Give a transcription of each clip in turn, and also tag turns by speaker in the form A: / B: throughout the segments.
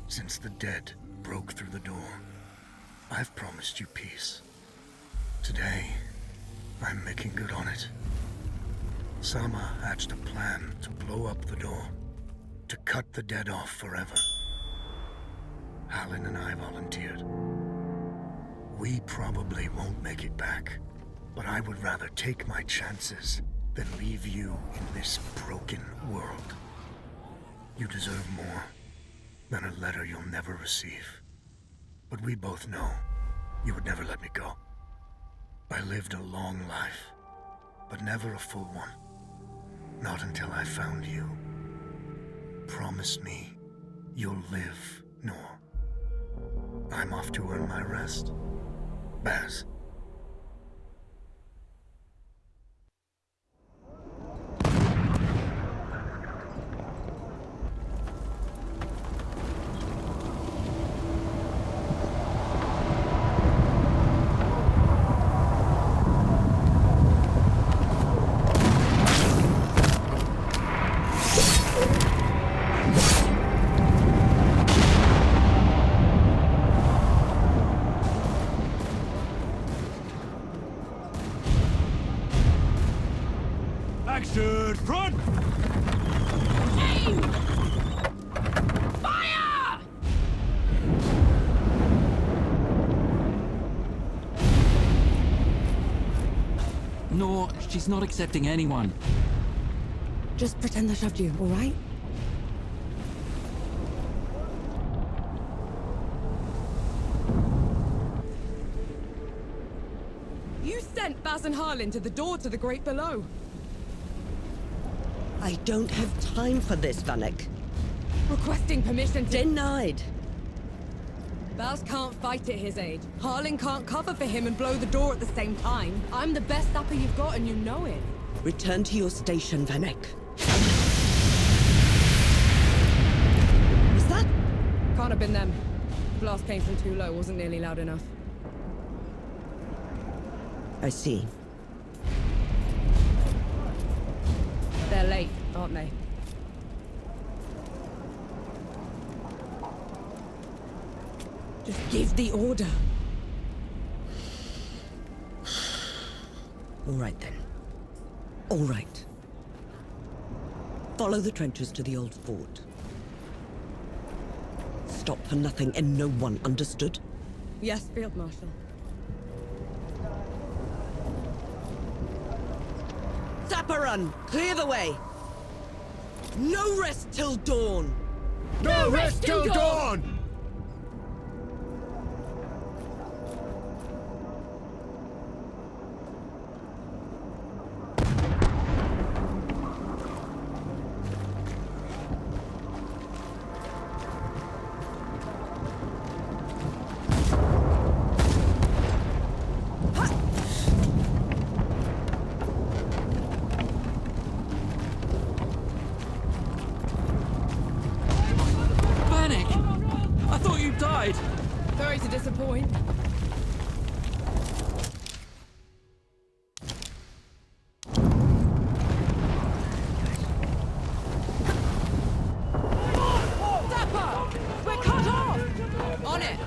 A: Since the dead broke through the door, I've promised you peace. Today, I'm making good on it. Sama hatched a plan to blow up the door, to cut the dead off forever. Halin and I volunteered. We probably won't make it back, but I would rather take my chances than leave you in this broken world. You deserve more than a letter you'll never receive. But we both know you would never let me go. I lived a long life, but never a full one. Not until I found you. Promise me you'll live, Noor. I'm off to earn my rest. Baz.
B: Action front!
C: Aim! Fire!
D: No, she's not accepting anyone.
E: Just pretend I shoved you, all right?
C: You sent Baz and Harlan to the door to the Great Below.
E: I don't have time for this, Vanek.
C: Requesting permission to...
E: Denied.
C: Baz can't fight at his age. Harlan can't cover for him and blow the door at the same time. I'm the best upper you've got and you know it.
E: Return to your station, Vanek. Was that?
C: Can't have been them. The blast came from too low, wasn't nearly loud enough.
E: I see.
C: They're late, aren't they? Just give the order.
E: All right, then. All right. Follow the trenches to the old fort. Stop for nothing and no one, understood?
C: Yes, Field Marshal.
E: Zapparun, clear the way! No rest till dawn!
B: No rest till dawn!
C: Sorry to disappoint. Dapper! We're cut off! On it!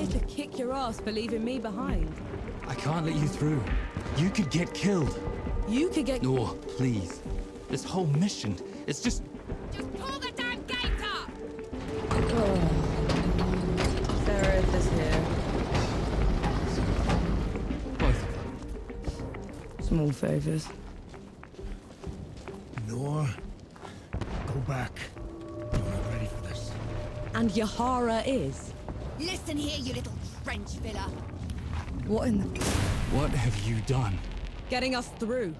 C: ready to kick your ass for leaving me behind.
D: I can't let you through. You could get killed.
C: You could get...
D: No, please. This whole mission, it's just...
C: Just pull the damn gate up! Seraph is here.
D: both of them.
C: Small favors.
A: Nor, go back. You're not ready for this.
C: And Yahara is?
F: Listen here, you little trench filler.
C: What in the...
D: What have you done?
C: Getting us through.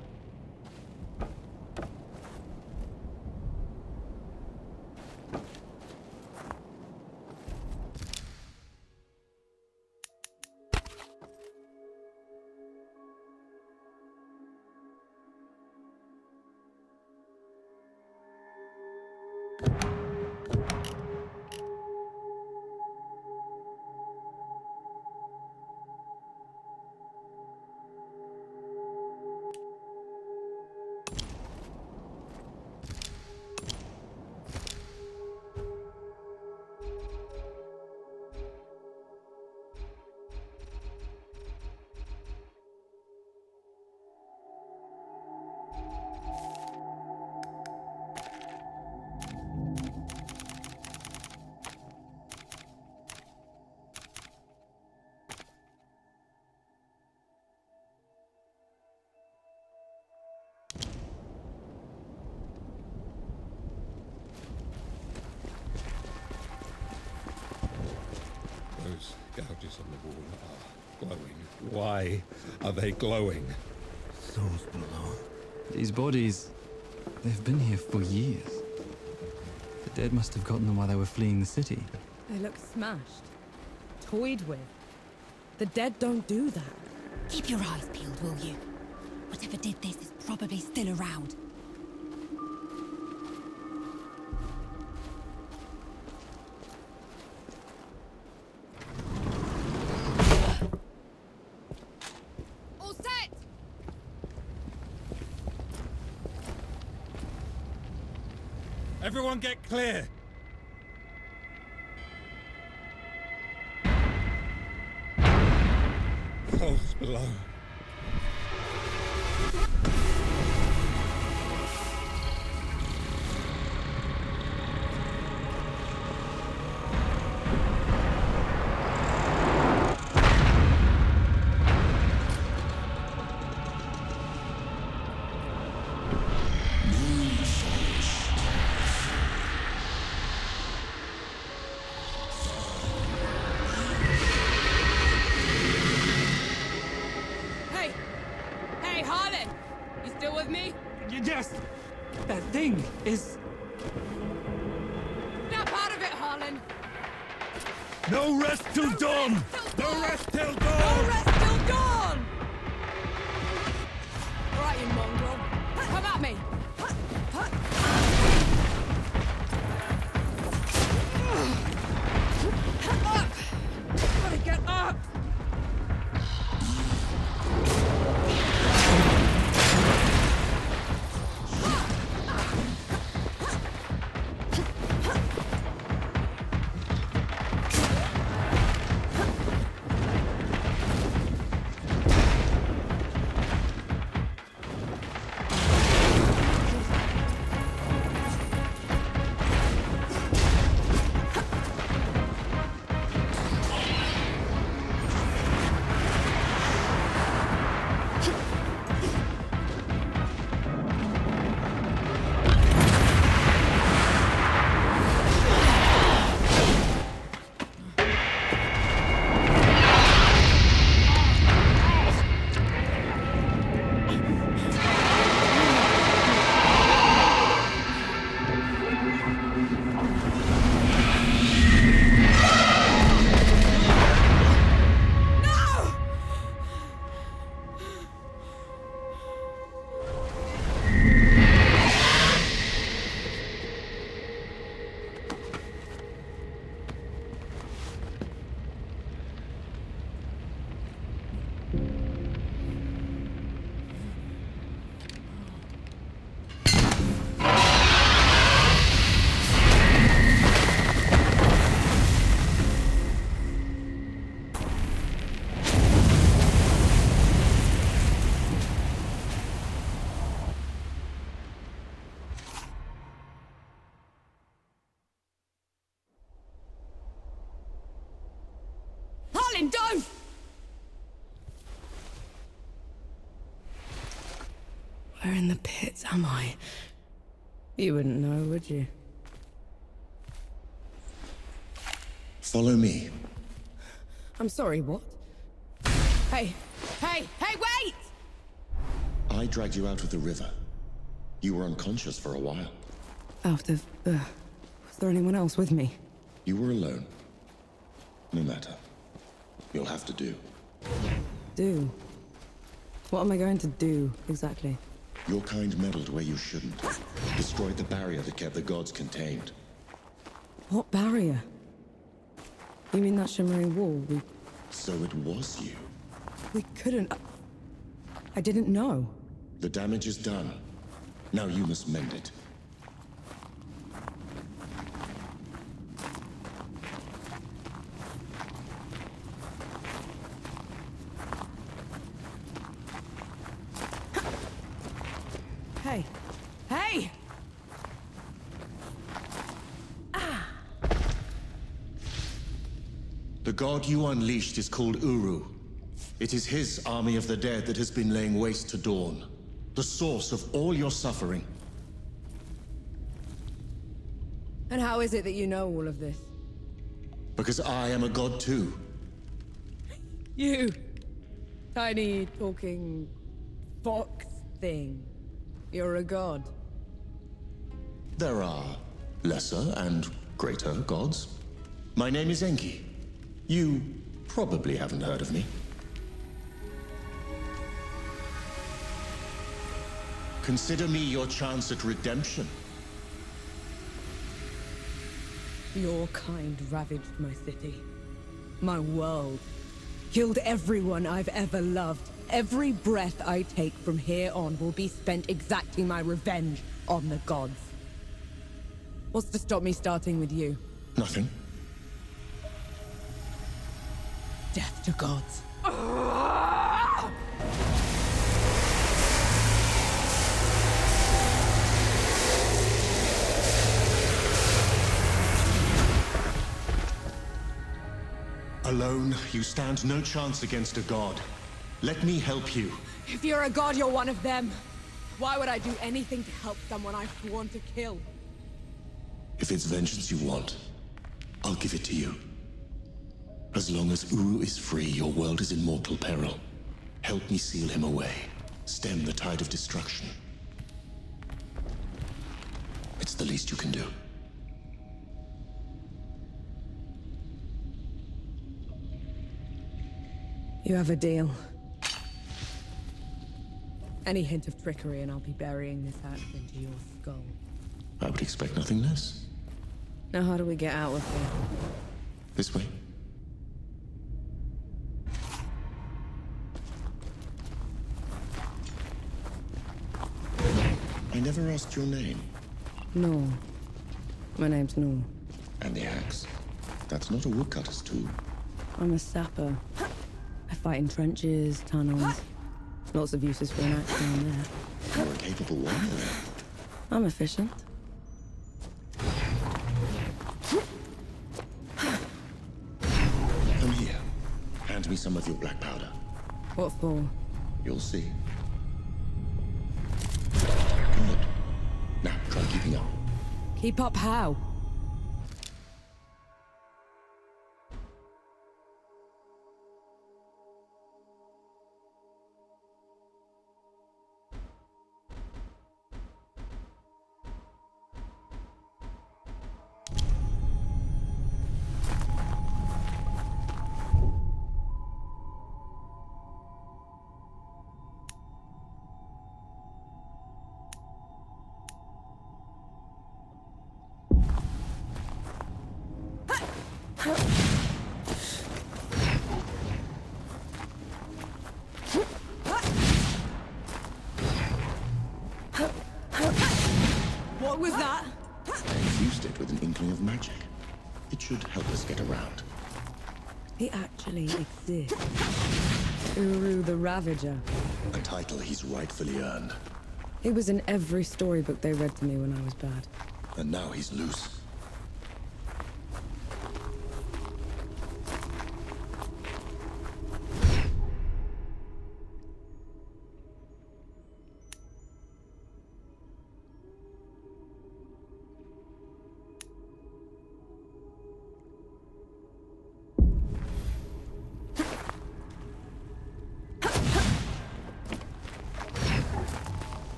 B: Those gouges on the wall are glowing. Why are they glowing?
A: Souls below.
D: These bodies, they've been here for years. The dead must have gotten them while they were fleeing the city.
C: They look smashed. Toyed with. The dead don't do that.
F: Keep your eyes peeled, will you? Whatever did this is probably still around.
C: All set!
B: Everyone get clear! Souls below.
C: Hey! Hey, Harlan! You still with me?
D: Yes! That thing is...
C: Snap out of it, Harlan!
A: No rest till dawn!
B: No rest till
C: No
B: dawn!
C: rest till dawn! Right, you mongrel. Come at me! Up! Gotta get up! the pits, am I? You wouldn't know, would you?
G: Follow me.
C: I'm sorry, what? Hey, wait!
G: I dragged you out of the river. You were unconscious for a while.
C: Out of, was there anyone else with me?
G: You were alone. No matter. You'll have to do.
C: Do? What am I going to do, exactly?
G: Your kind meddled where you shouldn't. Destroyed the barrier that kept the gods contained.
C: What barrier? You mean that shimmering wall?
G: So it was you.
C: We couldn't... I didn't know.
G: The damage is done. Now you must mend it.
C: Hey! Hey!
G: The god you unleashed is called Uru. It is his army of the dead that has been laying waste to Dawn. The source of all your suffering.
C: And how is it that you know all of this?
G: Because I am a god too.
C: You! Tiny, talking... fox thing. You're a god.
G: There are lesser and greater gods. My name is Enki. You probably haven't heard of me. Consider me your chance at redemption.
C: Your kind ravaged my city. My world. Killed everyone I've ever loved. Every breath I take from here on will be spent exacting my revenge on the gods. What's to stop me starting with you?
G: Nothing.
C: Death to gods.
G: Alone, you stand no chance against a god. Let me help you.
C: If you're a god, you're one of them. Why would I do anything to help someone I've sworn to kill?
G: If it's vengeance you want, I'll give it to you. As long as Uru is free, your world is in mortal peril. Help me seal him away. Stem the tide of destruction. It's the least you can do.
C: You have a deal. Any hint of trickery and I'll be burying this axe into your skull.
G: I would expect nothing less.
C: Now how do we get out of here?
G: This way. I never asked your name.
C: No. My name's Noor.
G: And the axe. That's not a woodcutter's tool.
C: I'm a sapper. I fight in trenches, tunnels. Lots of uses for an axe down there.
G: You're a capable warrior.
C: I'm efficient.
G: Come here. Hand me some of your black powder.
C: What for?
G: You'll see. Good. Now, try keeping up.
C: Keep up how? What was that?
G: I infused it with an inkling of magic. It should help us get around.
C: He actually exists. Uru the Ravager.
G: A title he's rightfully earned.
C: He was in every storybook they read to me when I was bad.
G: And now he's loose.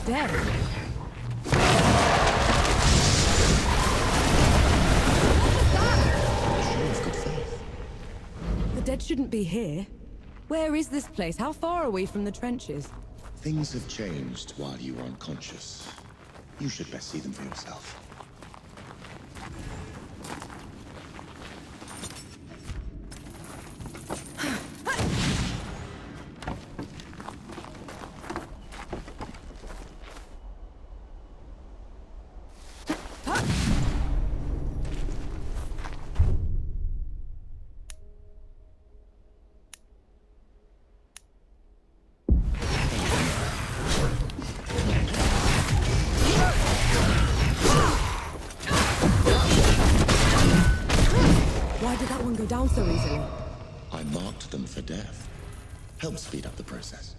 C: dead.
G: Show of good faith.
C: The dead shouldn't be here. Where is this place? How far are we from the trenches?
G: Things have changed while you were unconscious. You should best see them for yourself.
C: Why did that one go down so easily?
G: I marked them for death. Help speed up the process.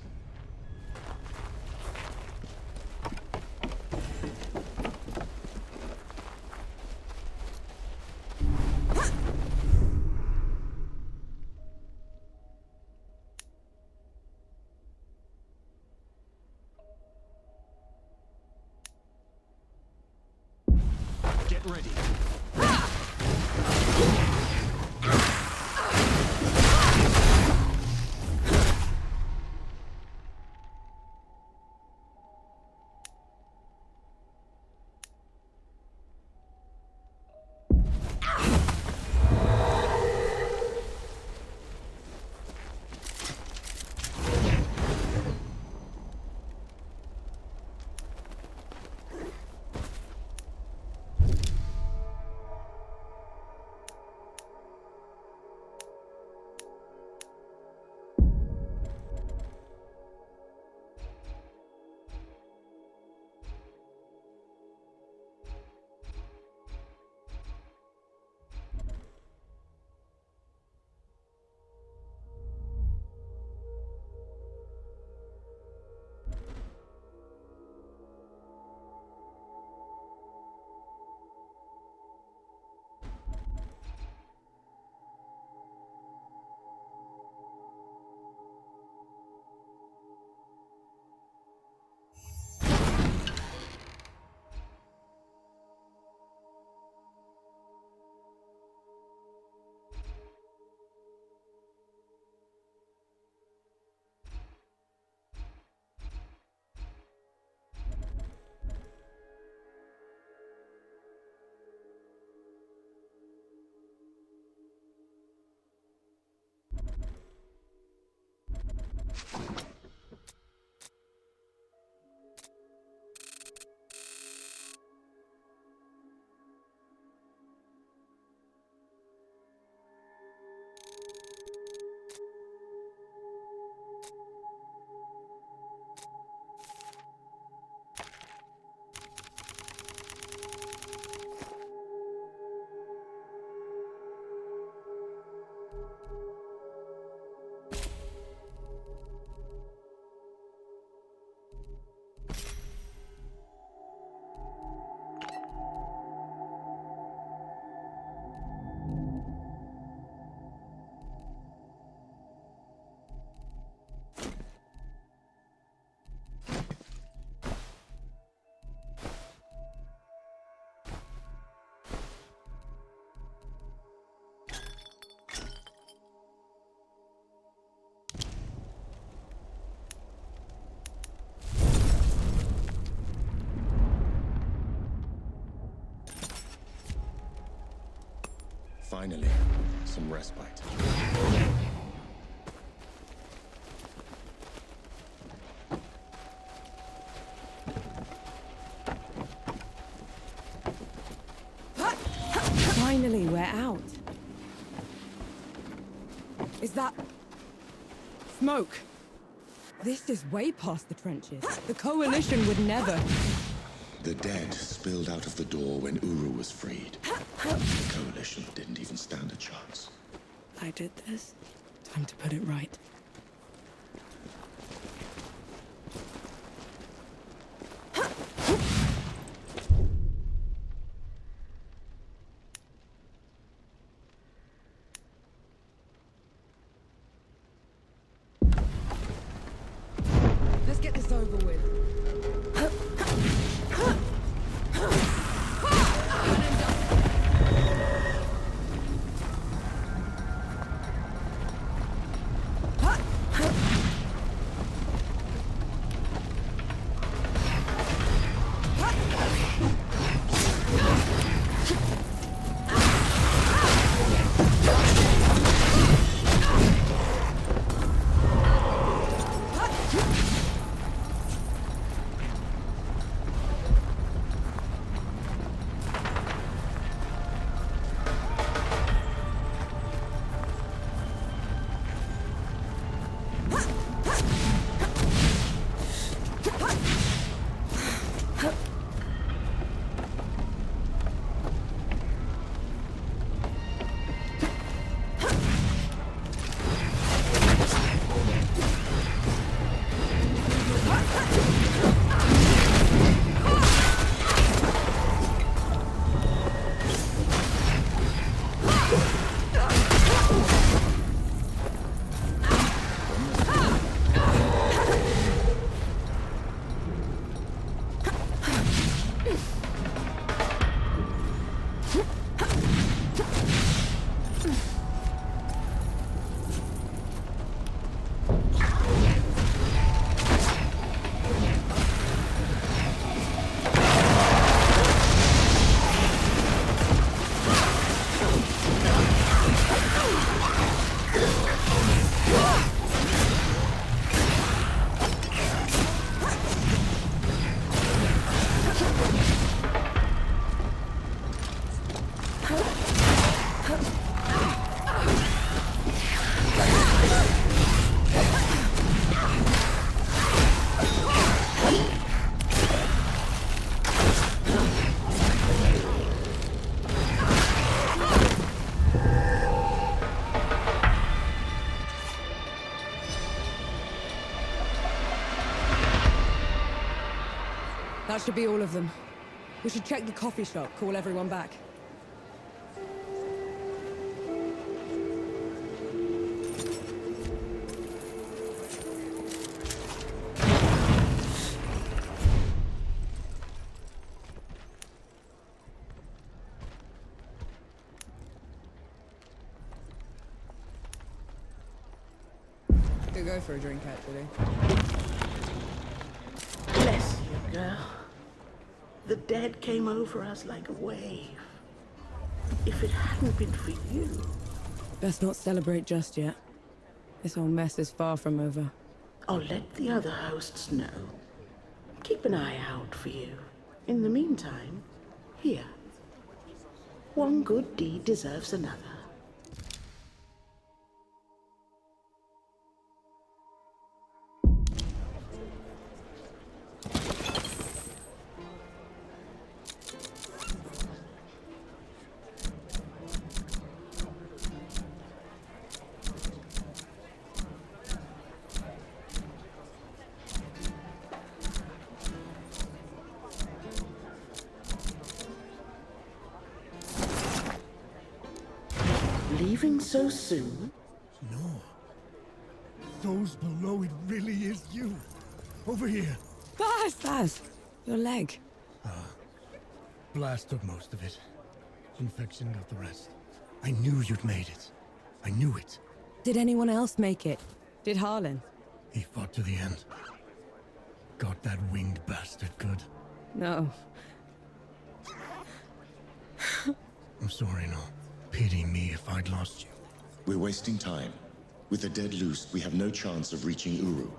H: Get ready.
G: Finally, some respite.
C: Finally, we're out. Is that... smoke? This is way past the trenches. The Coalition would never...
G: The dead spilled out of the door when Uru was freed. The Coalition didn't even stand a chance.
C: I did this. Time to put it right. Let's get this over with. That should be all of them. We should check the coffee shop, call everyone back. Could go for a drink, actually.
I: Bless you, girl. The dead came over us like a wave. If it hadn't been for you...
C: Best not celebrate just yet. This whole mess is far from over.
I: I'll let the other hosts know. Keep an eye out for you. In the meantime, here. One good deed deserves another. Leaving so soon?
A: No. Those below, it really is you. Over here.
C: Baz! Your leg.
A: Blast took most of it. Infection got the rest. I knew you'd made it. I knew it.
C: Did anyone else make it? Did Harlan?
A: He fought to the end. Got that winged bastard good.
C: No.
A: I'm sorry, no. Pity me if I'd lost you.
G: We're wasting time. With the dead loose, we have no chance of reaching Uru.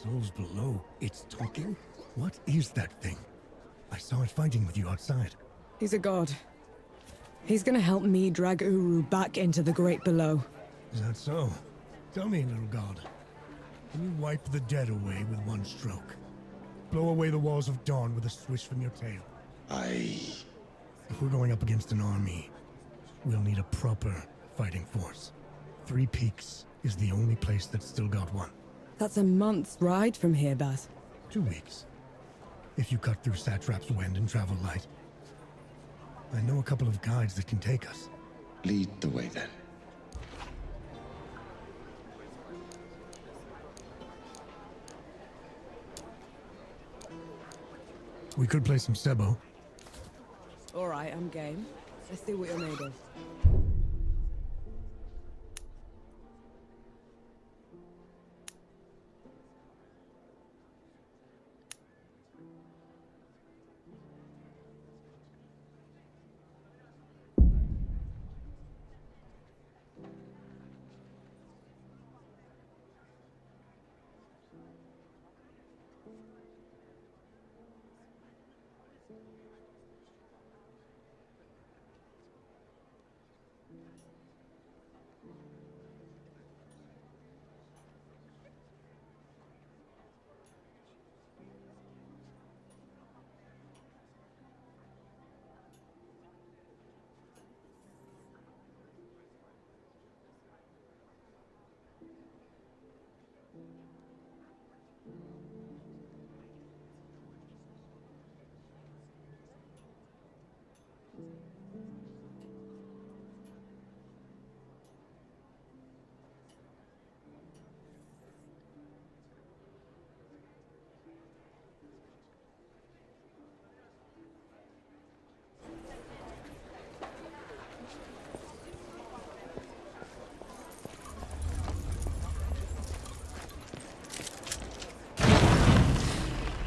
A: Souls below, it's talking? What is that thing? I saw it fighting with you outside.
C: He's a god. He's gonna help me drag Uru back into the great below.
A: Is that so? Tell me, little god. Can you wipe the dead away with one stroke? Blow away the walls of dawn with a swish from your tail? If we're going up against an army, we'll need a proper fighting force. Three Peaks is the only place that's still got one.
C: That's a month's ride from here, Baz.
A: 2 weeks. If you cut through Satrap's Wind and travel light. I know a couple of guides that can take us.
G: Lead the way, then.
A: We could play some Sebo.
C: Alright, I'm game. Let's see what you're made of.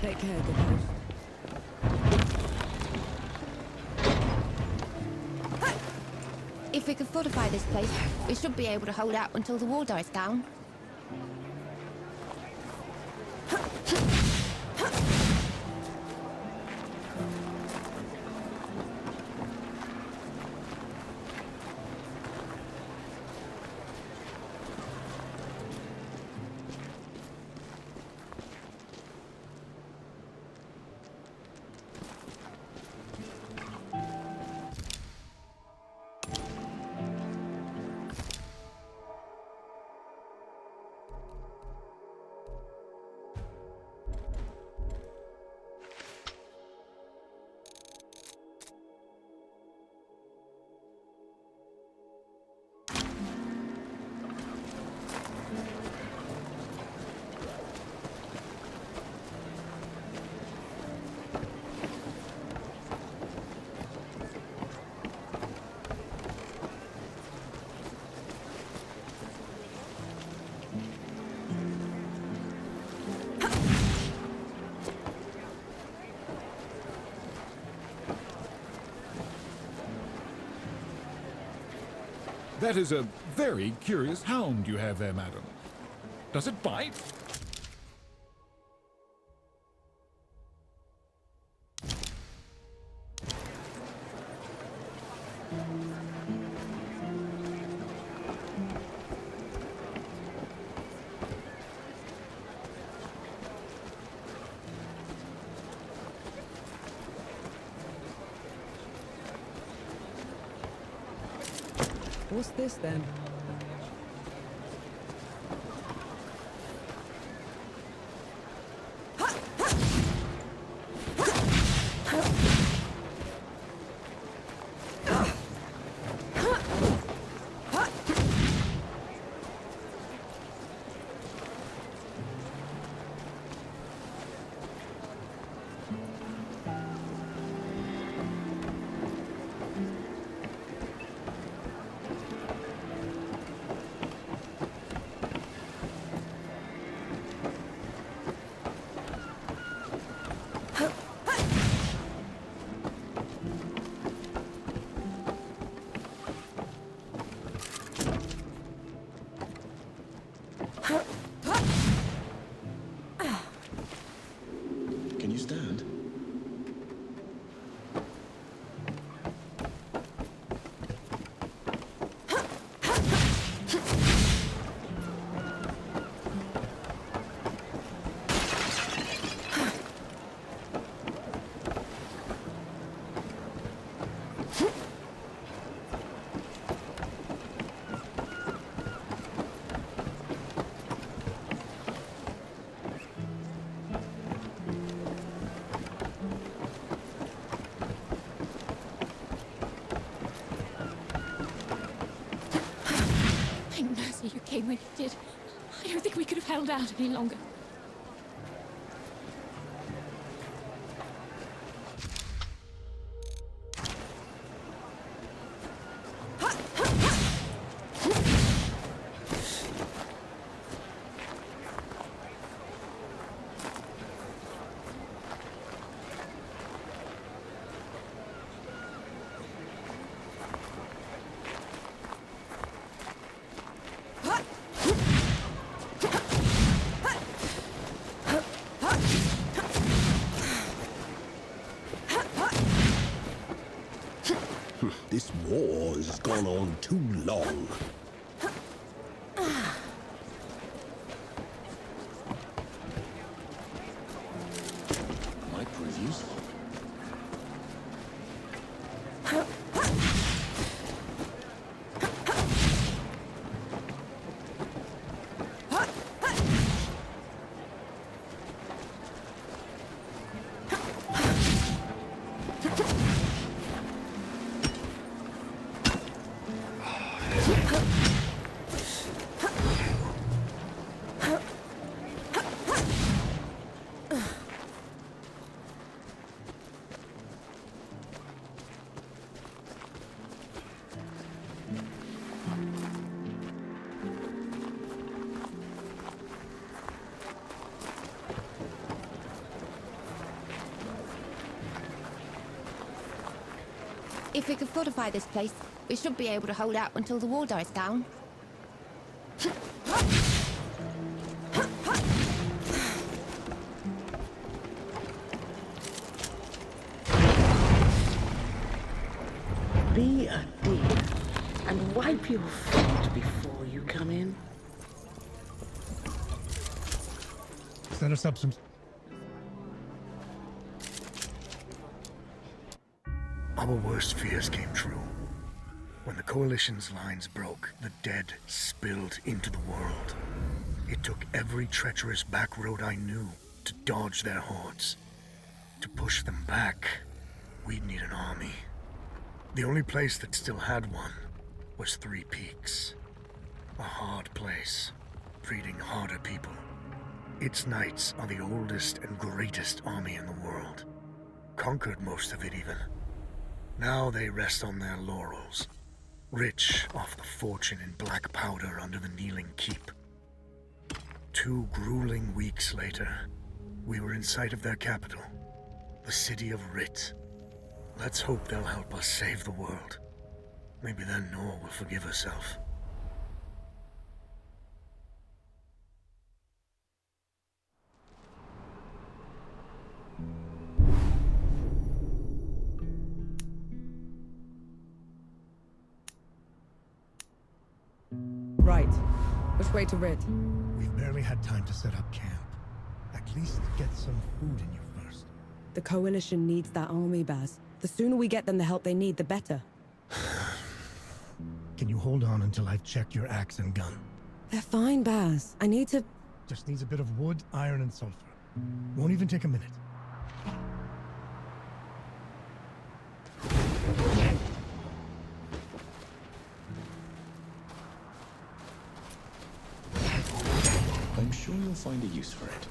C: Take care, good host.
F: If we can fortify this place, we should be able to hold out until the wall dies down.
H: That is a very curious hound you have there, madam. Does it bite?
C: What's this then?
G: Can you stand?
F: Thank mercy you came when you did. I don't think we could have held out any longer.
J: This war has gone on too long.
G: Might prove useful.
F: If we could fortify this place, we should be able to hold out until the wall dies down.
I: Be a dear and wipe your feet before you come in.
K: Set us up some.
A: Our worst fears came true. When the Coalition's lines broke, the dead spilled into the world. It took every treacherous back road I knew to dodge their hordes. To push them back, we'd need an army. The only place that still had one was Three Peaks. A hard place, breeding harder people. Its knights are the oldest and greatest army in the world. Conquered most of it even. Now they rest on their laurels, rich off the fortune in black powder under the Kneeling Keep. 2 grueling weeks later, we were in sight of their capital, the city of Rit. Let's hope they'll help us save the world. Maybe then Noor will forgive herself.
C: Right. Which way to Rid?
K: We've barely had time to set up camp. At least get some food in you first.
C: The Coalition needs that army, Baz. The sooner we get them the help they need, the better.
K: Can you hold on until I've checked your axe and gun?
C: They're fine, Baz. I need to...
K: Just needs a bit of wood, iron, and sulfur. Won't even take a minute.
G: I'm sure you'll find a use for it.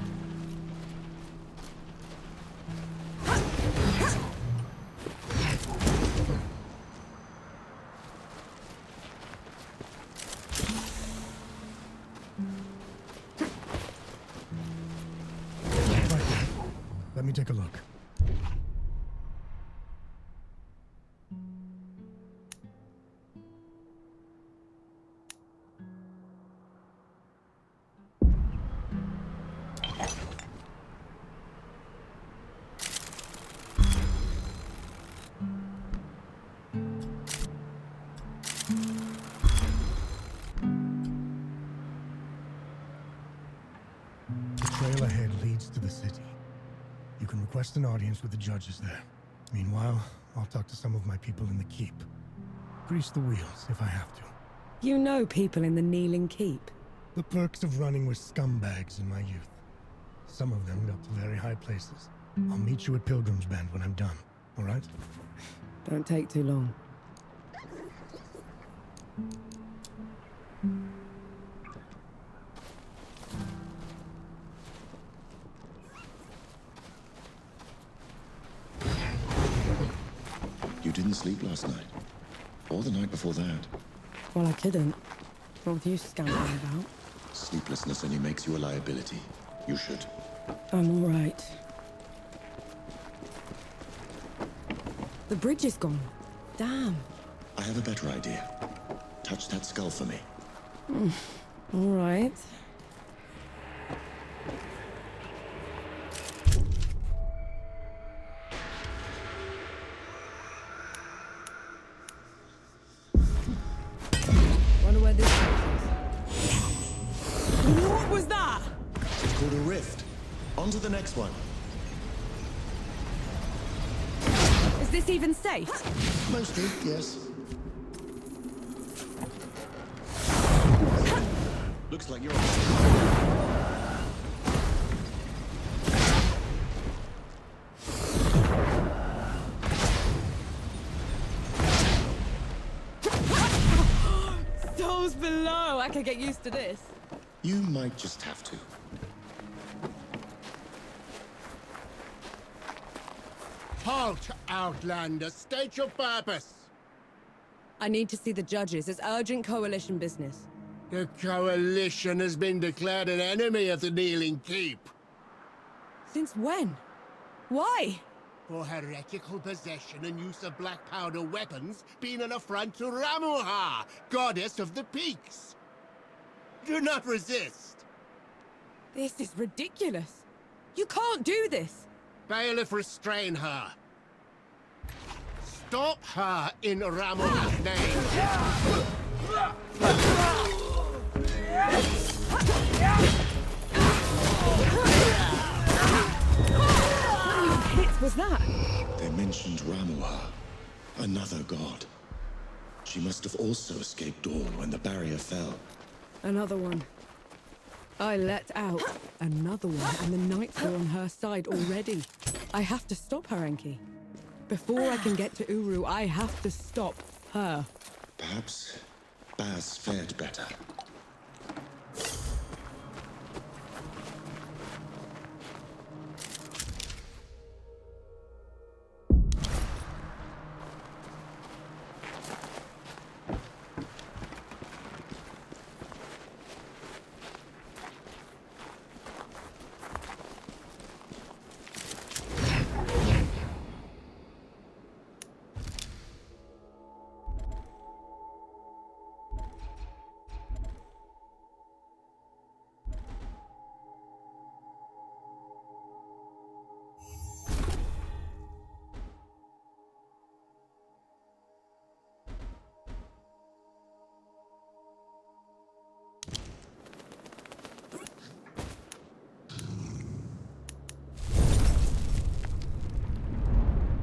K: Right. Let me take a look. Trail ahead leads to the city. You can request an audience with the judges there. Meanwhile, I'll talk to some of my people in the keep. Grease the wheels if I have to.
C: You know people in the Kneeling Keep.
K: The perks of running with scumbags in my youth. Some of them got to very high places. I'll meet you at Pilgrim's Bend when I'm done, all right?
C: Don't take too long.
G: You didn't sleep last night? Or the night before that?
C: Well, I couldn't. What with you scampering about?
G: Sleeplessness only makes you a liability. You should.
C: I'm all right. The bridge is gone. Damn.
G: I have a better idea. Touch that skull for me.
C: All right. Wonder where this takes us. What was that?
G: It's called a rift. On to the next one.
C: Is this even safe?
G: Mostly, yes. Looks like you're
C: Those below. I could get used to this.
G: You might just have to.
J: Halt, Outlander! State your purpose!
C: I need to see the judges. It's urgent Coalition business.
J: The Coalition has been declared an enemy of the Kneeling Keep.
C: Since when? Why?
J: For heretical possession and use of black powder weapons being an affront to Ramuha, goddess of the peaks. Do not resist.
C: This is ridiculous. You can't do this.
J: Bailiff, restrain her. Stop her in Ramuha's name.
C: What hit was that?
G: They mentioned Ramuha, another god. She must have also escaped Dawn when the barrier fell.
C: Another one. I let out another one, and the Knights are on her side already. I have to stop her, Enki. Before I can get to Uru, I have to stop her.
G: Perhaps Baz fared better.